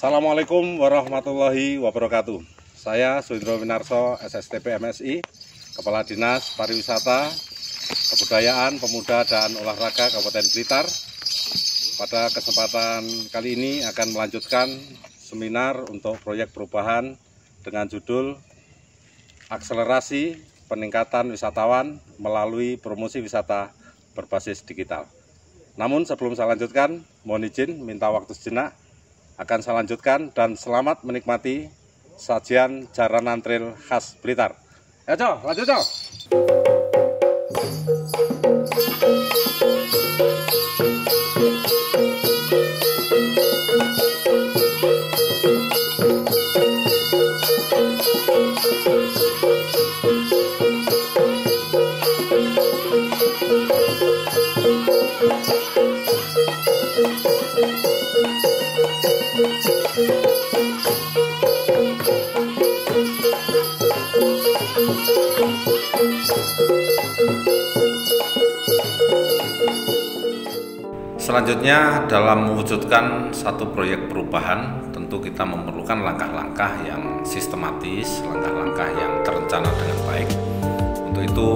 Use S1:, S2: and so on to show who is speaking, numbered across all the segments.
S1: Assalamualaikum warahmatullahi wabarakatuh. Saya Suindro Winarso, SSTP MSI, Kepala Dinas Pariwisata, Kebudayaan, Pemuda, dan Olahraga Kabupaten Blitar. Pada kesempatan kali ini akan melanjutkan seminar untuk proyek perubahan dengan judul Akselerasi Peningkatan Wisatawan Melalui Promosi Wisata Berbasis Digital. Namun sebelum saya lanjutkan, mohon izin minta waktu sejenak. Akan saya lanjutkan dan selamat menikmati sajian jaranan trail khas Blitar. Ya, Co, lanjut, Co. Selanjutnya, dalam mewujudkan satu proyek perubahan, tentu kita memerlukan langkah-langkah yang sistematis, langkah-langkah yang terencana dengan baik. Untuk itu,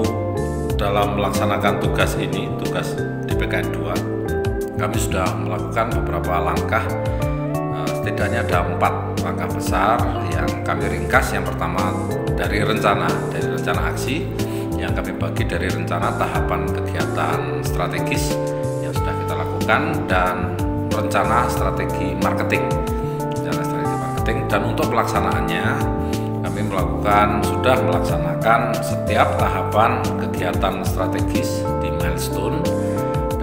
S1: dalam melaksanakan tugas ini, tugas DPKN 2, kami sudah melakukan beberapa langkah. Setidaknya ada 4 langkah besar yang kami ringkas. Yang pertama dari rencana aksi, yang kami bagi dari rencana tahapan kegiatan strategis yang sudah kita lakukan, dan rencana strategi marketing. Dan untuk pelaksanaannya kami sudah melaksanakan setiap tahapan kegiatan strategis di milestone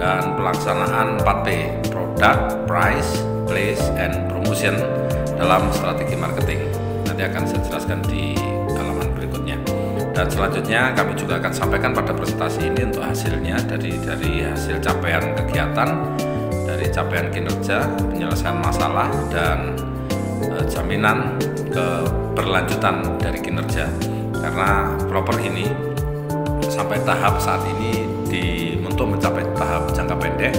S1: dan pelaksanaan 4P, product, price, place, and promotion dalam strategi marketing. Nanti akan saya jelaskan di halaman berikutnya. Dan selanjutnya kami juga akan sampaikan pada presentasi ini untuk hasilnya dari hasil capaian kegiatan, dari capaian kinerja, penyelesaian masalah, dan jaminan keberlanjutan dari kinerja. Karena proper ini sampai tahap saat ini untuk mencapai tahap jangka pendek,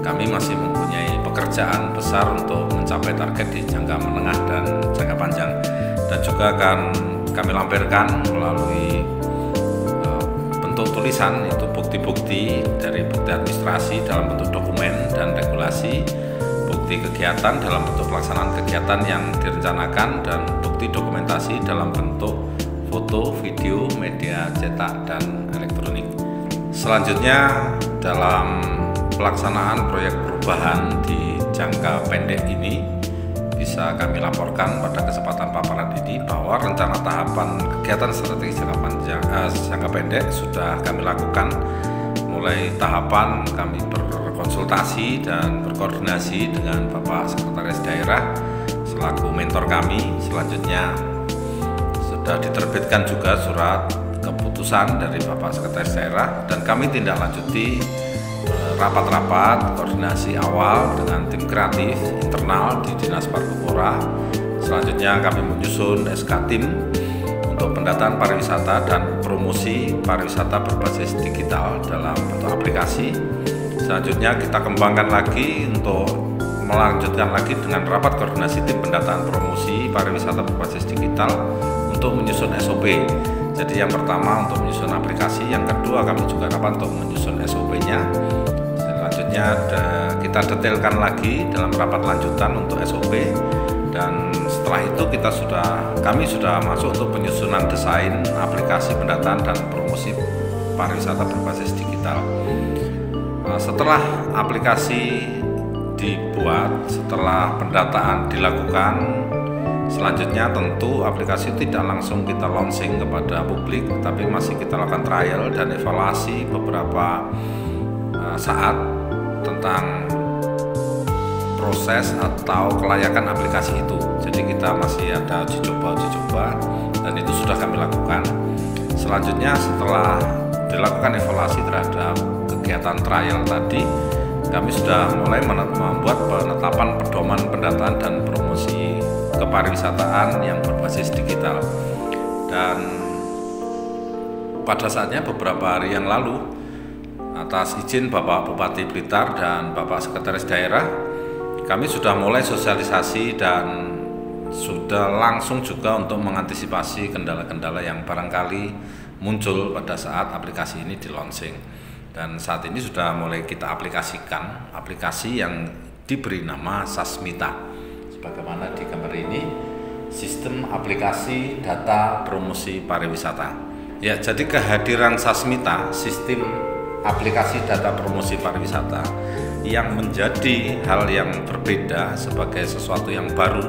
S1: kami masih mempunyai pekerjaan besar untuk mencapai target di jangka menengah dan jangka panjang. Dan juga akan kami lampirkan melalui bentuk tulisan, itu bukti-bukti dari bukti administrasi dalam bentuk dokumen dan regulasi, bukti kegiatan dalam bentuk pelaksanaan kegiatan yang direncanakan, dan bukti dokumentasi dalam bentuk foto, video, media cetak, dan elektronik. Selanjutnya, dalam pelaksanaan proyek perubahan di jangka pendek ini, bisa kami laporkan pada kesempatan paparan ini bahwa rencana tahapan kegiatan strategis jangka pendek sudah kami lakukan. Mulai tahapan kami berkonsultasi dan berkoordinasi dengan Bapak Sekretaris Daerah selaku mentor kami. Selanjutnya sudah diterbitkan juga surat keputusan dari Bapak Sekretaris Daerah, dan kami tindak lanjuti rapat-rapat koordinasi awal dengan tim kreatif internal di Dinas Pariwisata. Selanjutnya kami menyusun SK tim untuk pendataan pariwisata dan promosi pariwisata berbasis digital dalam bentuk aplikasi. Selanjutnya kita kembangkan lagi untuk melanjutkan lagi dengan rapat koordinasi tim pendataan promosi pariwisata berbasis digital untuk menyusun SOP. Jadi yang pertama untuk menyusun aplikasi, yang kedua kami juga rapat untuk menyusun SOP-nya. Selanjutnya kita detailkan lagi dalam rapat lanjutan untuk SOP, dan setelah itu kami sudah masuk untuk penyusunan desain aplikasi pendataan dan promosi pariwisata berbasis digital. Setelah aplikasi dibuat, setelah pendataan dilakukan, selanjutnya tentu aplikasi tidak langsung kita launching kepada publik, tapi masih kita lakukan trial dan evaluasi beberapa saat tentang proses atau kelayakan aplikasi itu. Jadi kita masih ada uji coba, dan itu sudah kami lakukan. Selanjutnya setelah dilakukan evaluasi terhadap kegiatan trial tadi, kami sudah mulai membuat penetapan pedoman pendataan dan promosi kepariwisataan yang berbasis digital. Dan pada saatnya beberapa hari yang lalu, atas izin Bapak Bupati Blitar dan Bapak Sekretaris Daerah, kami sudah mulai sosialisasi dan sudah langsung juga untuk mengantisipasi kendala-kendala yang barangkali muncul pada saat aplikasi ini di launching. Dan saat ini sudah mulai kita aplikasikan aplikasi yang diberi nama Sasmita. Sebagaimana di gambar ini, sistem aplikasi data promosi pariwisata. Ya, jadi kehadiran Sasmita, sistem aplikasi data promosi pariwisata, yang menjadi hal yang berbeda sebagai sesuatu yang baru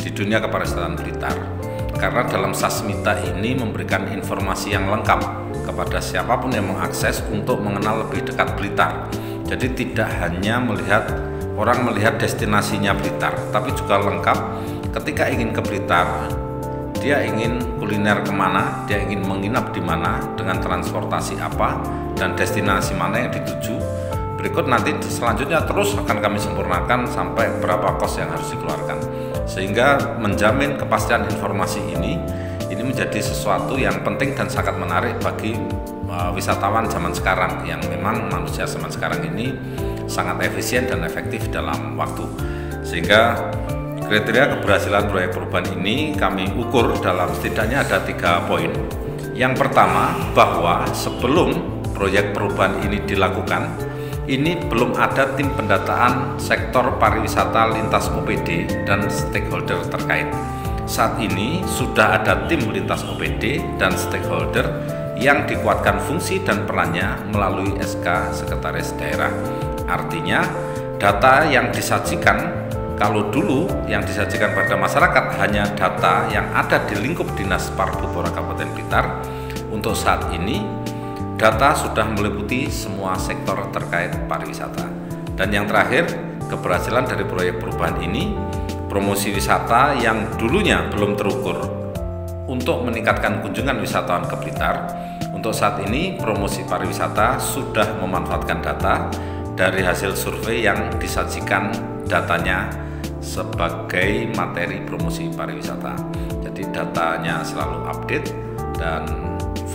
S1: di dunia kepariwisataan Blitar, karena dalam Sasmita ini memberikan informasi yang lengkap kepada siapapun yang mengakses untuk mengenal lebih dekat Blitar. Jadi tidak hanya orang melihat destinasinya Blitar, tapi juga lengkap ketika ingin ke Blitar, dia ingin kuliner kemana, dia ingin menginap di mana, dengan transportasi apa, dan destinasi mana yang dituju. Berikut nanti selanjutnya terus akan kami sempurnakan sampai berapa kos yang harus dikeluarkan, sehingga menjamin kepastian informasi ini menjadi sesuatu yang penting dan sangat menarik bagi wisatawan zaman sekarang, yang memang manusia zaman sekarang ini sangat efisien dan efektif dalam waktu. Sehingga kriteria keberhasilan proyek perubahan ini kami ukur dalam setidaknya ada 3 poin. Yang pertama, bahwa sebelum proyek perubahan ini dilakukan, ini belum ada tim pendataan sektor pariwisata lintas OPD dan stakeholder terkait. Saat ini sudah ada tim lintas OPD dan stakeholder yang dikuatkan fungsi dan perannya melalui SK Sekretaris Daerah. Artinya data yang disajikan, kalau dulu yang disajikan pada masyarakat hanya data yang ada di lingkup Dinas Parbupora Kabupaten Blitar, untuk saat ini data sudah meliputi semua sektor terkait pariwisata. Dan yang terakhir, keberhasilan dari proyek perubahan ini, promosi wisata yang dulunya belum terukur untuk meningkatkan kunjungan wisatawan ke Blitar. Untuk saat ini promosi pariwisata sudah memanfaatkan data dari hasil survei yang disajikan datanya sebagai materi promosi pariwisata. Jadi datanya selalu update dan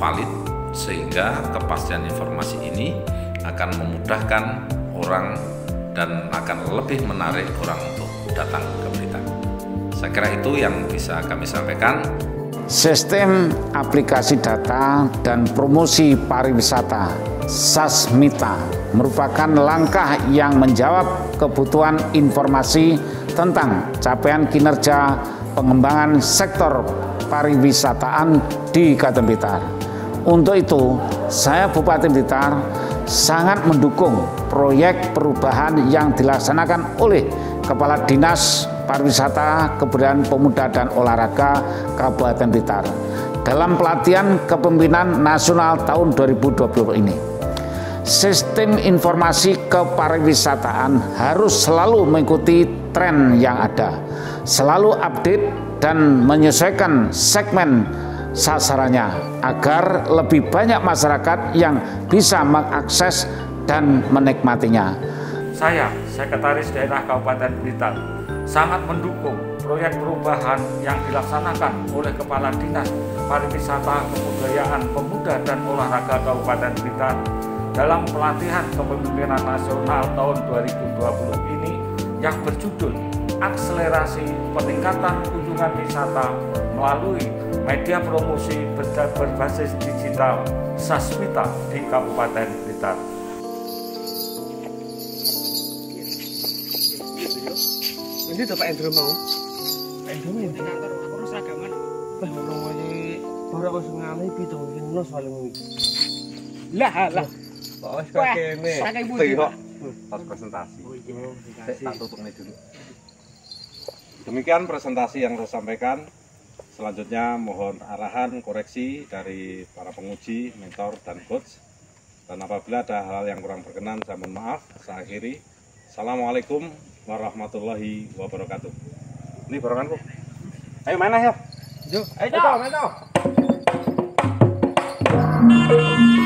S1: valid, sehingga kepastian informasi ini akan memudahkan orang dan akan lebih menarik orang untuk datang ke Blitar. Saya kira itu yang bisa kami sampaikan.
S2: Sistem aplikasi data dan promosi pariwisata Sasmita merupakan langkah yang menjawab kebutuhan informasi tentang capaian kinerja pengembangan sektor pariwisataan di Kabupaten Blitar. Untuk itu, saya Bupati Blitar sangat mendukung proyek perubahan yang dilaksanakan oleh Kepala Dinas Pariwisata, Kebudayaan Pemuda dan Olahraga Kabupaten Blitar dalam pelatihan kepemimpinan nasional tahun 2020 ini. Sistem informasi kepariwisataan harus selalu mengikuti tren yang ada, selalu update dan menyesuaikan segmen sasarannya agar lebih banyak masyarakat yang bisa mengakses dan menikmatinya.
S3: Saya, Sekretaris Daerah Kabupaten Blitar, sangat mendukung proyek perubahan yang dilaksanakan oleh Kepala Dinas Pariwisata, Kebudayaan, Pemuda dan Olahraga Kabupaten Blitar dalam pelatihan kepemimpinan nasional tahun 2020 ini yang berjudul Akselerasi Peningkatan Kunjungan Wisata melalui Media Promosi Berbasis Digital Sasmita di Kabupaten Blitar.
S4: Ini udah Pak Endro mau? Pak Endro ini?
S5: Aku harus ragaman.
S4: Bah, orang ini baru aku sengalai itu mungkin lo soalnya mungkin.
S5: Lah.
S4: Pak Os kok kene.
S1: Tengok harus presentasi. Saya tak tutupnya dulu. Demikian presentasi yang saya sampaikan. Selanjutnya mohon arahan, koreksi dari para penguji, mentor, dan coach. Dan apabila ada hal yang kurang berkenan, saya mohon maaf. Saya akhiri. Assalamualaikum warahmatullahi wabarakatuh. Ini barengan, Bu. Ayo main ya.
S4: Ayo, main.